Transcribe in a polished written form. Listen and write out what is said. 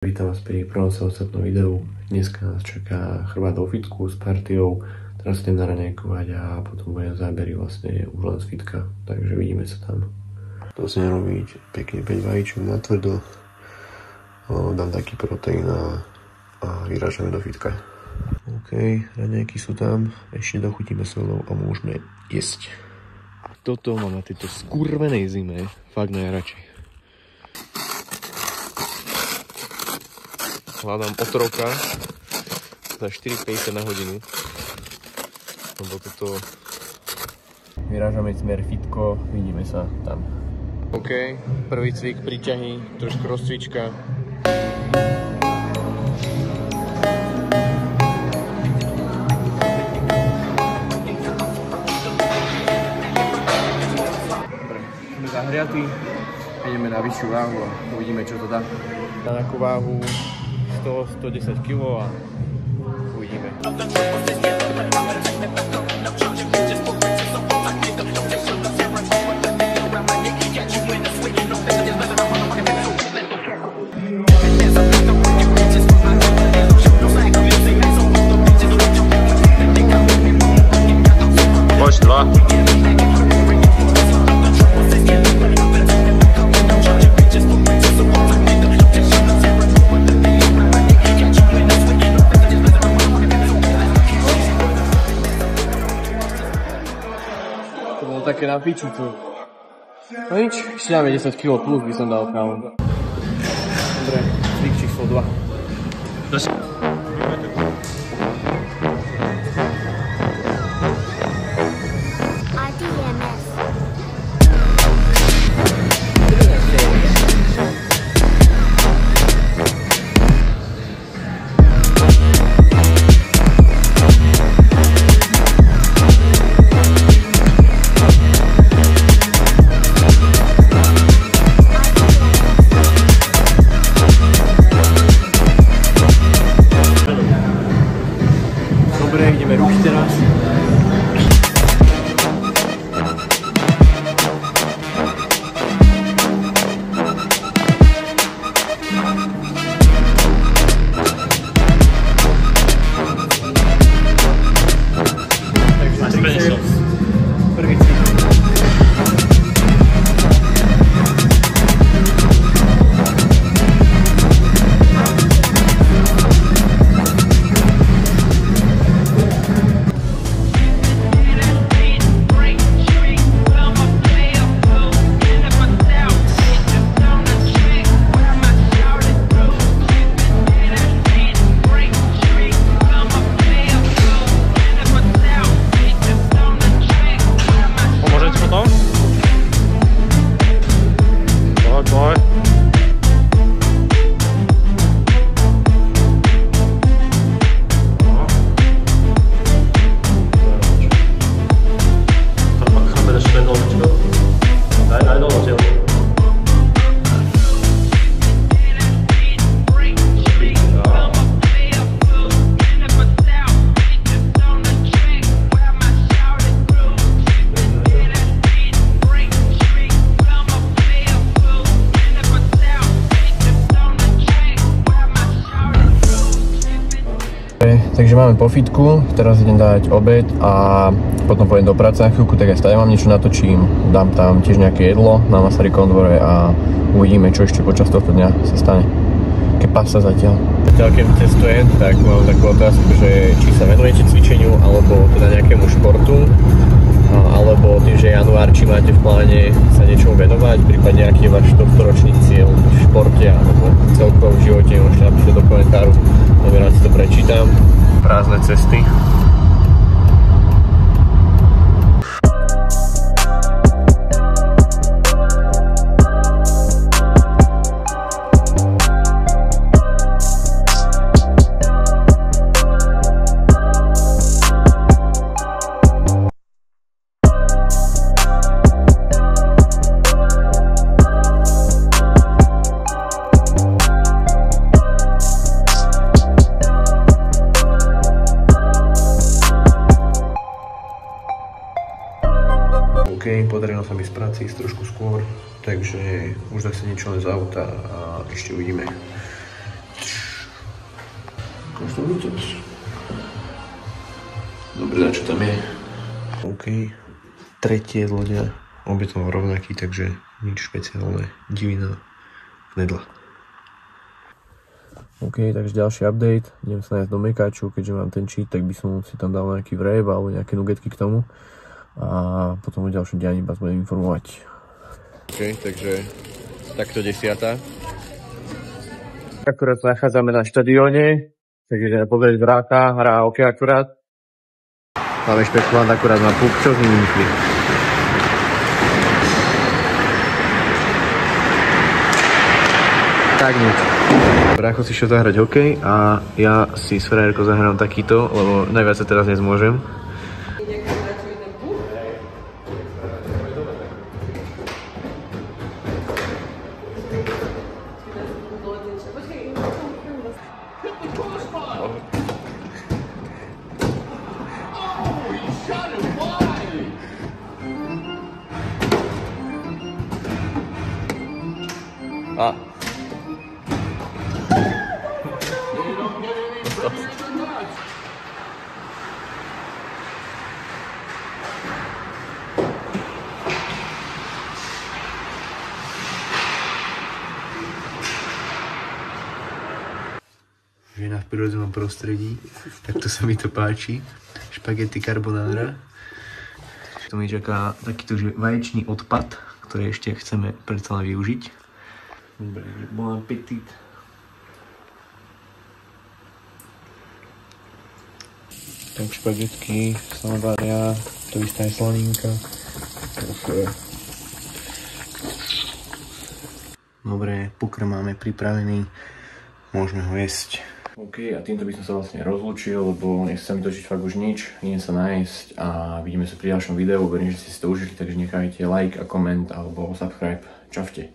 Vítam vás pri prvom samostatnom videu. Dneska nás čaká chrbát vo fitku s partiou. Teraz idem naranejkovať a potom budem zábery vlastne už len z fitka. Takže vidíme sa tam. To si nerobiť pekne 5 vajíčok na tvrdo. Dám taký proteín a vyrážame do fitka. OK, raňajky sú tam. Ešte dochutíme solou a môžeme jesť. Toto mám na tejto skurvenej zime fakt najradšej. Hľadám otroka za 4,50 na hodinu, lebo toto vyrážame smer fitko, vidíme sa tam. OK, prvý cvik, príťahy, trošku rozcvička. Dobre, sme zahriatí, ideme na vyššiu váhu a uvidíme, čo to dá. Na takú váhu 110 kg a uvidíme. Poď dva. Také na piču tu. No nič, ešte dáme 10 kg plus by som dal kámo. Dobre, cvik číslo 2. Dobre, ideme ruky teraz. Takže triceps, prvý cvik. Takže máme po fitku, teraz idem dať obed a potom pôjdem do práce na chvíľku, tak aj stále mám niečo natočím, dám tam tiež nejaké jedlo na Masarykovom dvore a uvidíme, čo ešte počas tohto dňa sa stane. Keď pasa zatiaľ. Keď testujem, tak mám takú otázku, že či sa venujete cvičeniu alebo teda nejakému športu, alebo tým, že január, či máte v pláne sa niečomu venovať, prípadne aký je váš tohtoročný cieľ v športe alebo celkovo v živote, môžete napísať do komentáru, veľmi rád si to prečítam. Prázdne cesty. OK, podarilo sa mi z práci ísť trošku skôr, takže už zase niečo len z auta a ešte uvidíme, Už to vidíte. Dobre, na čo tam je? OK. Tretie jedlo dňa. Obed mám rovnaký, takže nič špeciálne. Divina knedla. OK, takže ďalší update. Idem sa nájsť do Mekáču, keďže mám ten cheat, tak by som si tam dal nejaký wrap alebo nejaké nuggetky k tomu. A potom o ďalšom dianí vás budem informovať. OK, takže takto 10. Akurát sa nachádzame na štadióne, takže povedať vráta, hrá OK akurát. Máme špekulant akurát na puk, čo s ním myslí? Tak nič. Brácho si šiel zahrať hokej a ja si s frajerkou zahrám takýto, lebo najviac sa teraz nezmôžem. A. Žena v prírodzenom prostredí, takto sa mi to páči. Špagety carbonara. Tu mi čaká takýto vaječný odpad, ktorý ešte chceme predsa len využiť. Dobre, bon appetit. Tak špagetky sa varia, to istá je slaninka. Dobre, pokrm máme pripravený, môžeme ho jesť. OK, a týmto by som sa vlastne rozlúčil, lebo nechcem mi točiť fakt už nič, idem sa nájsť a vidíme sa pri ďalšom videu, verím, že ste si to užili, takže nechajte like a koment alebo subscribe. Čaute.